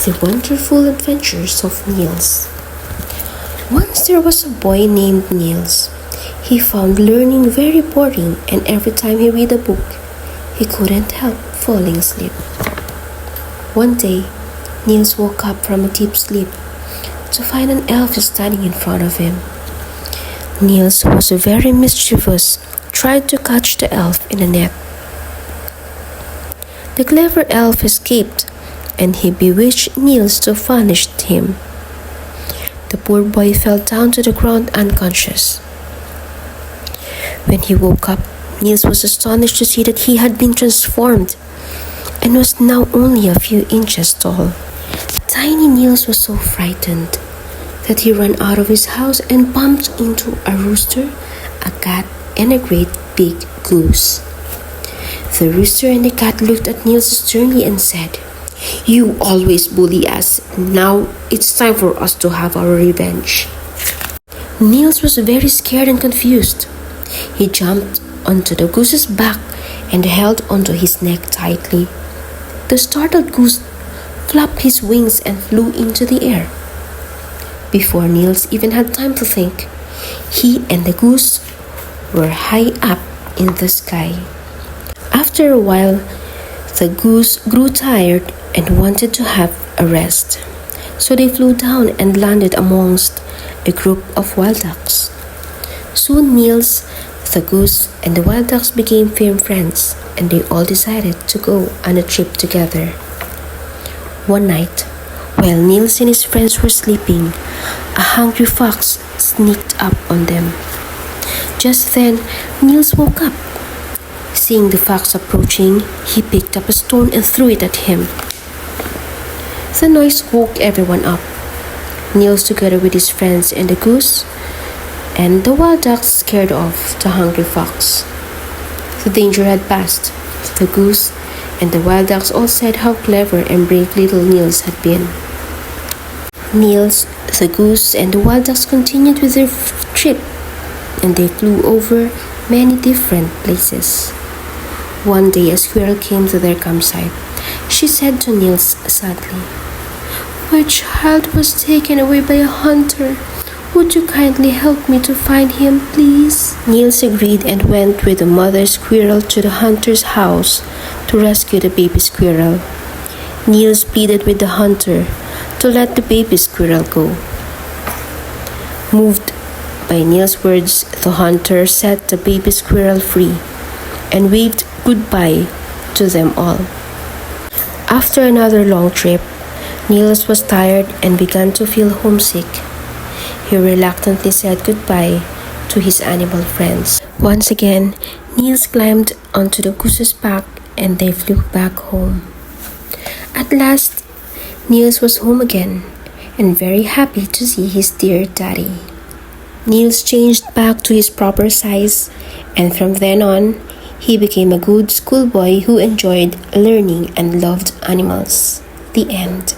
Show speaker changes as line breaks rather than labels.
The Wonderful Adventures of Nils. Once there was a boy named Nils. He found learning very boring, and every time he read a book, he couldn't help falling asleep. One day, Nils woke up from a deep sleep to find an elf standing in front of him. Nils, who was very mischievous, tried to catch the elf in a net. The clever elf escaped, and he bewitched Nils to punish him. The poor boy fell down to the ground unconscious. When he woke up, Nils was astonished to see that he had been transformed and was now only a few inches tall. Tiny Nils was so frightened that he ran out of his house and bumped into a rooster, a cat, and a great big goose. The rooster and the cat looked at Nils sternly and said, "You always bully us. Now it's time for us to have our revenge." Nils was very scared and confused. He jumped onto the goose's back and held onto his neck tightly. The startled goose flapped his wings and flew into the air. Before Nils even had time to think, he and the goose were high up in the sky. After a while, the goose grew tired and wanted to have a rest. So they flew down and landed amongst a group of wild ducks. Soon Nils, the goose, and the wild ducks became firm friends, and they all decided to go on a trip together. One night, while Nils and his friends were sleeping, a hungry fox sneaked up on them. Just then, Nils woke up. Seeing the fox approaching, he picked up a stone and threw it at him. The noise woke everyone up. Nils, together with his friends and the goose, and the wild ducks, scared off the hungry fox. The danger had passed. The goose and the wild ducks all said how clever and brave little Nils had been. Nils, the goose, and the wild ducks continued with their trip, and they flew over many different places. One day a squirrel came to their campsite. She said to Nils sadly, "My child was taken away by a hunter. Would you kindly help me to find him, please?" Nils agreed and went with the mother squirrel to the hunter's house to rescue the baby squirrel. Nils pleaded with the hunter to let the baby squirrel go. Moved by Nils' words, the hunter set the baby squirrel free and waved goodbye to them all. After another long trip, Nils was tired and began to feel homesick. He reluctantly said goodbye to his animal friends. Once again, Nils climbed onto the goose's back and they flew back home. At last, Nils was home again and very happy to see his dear daddy. Nils changed back to his proper size, and from then on, he became a good schoolboy who enjoyed learning and loved animals. The end.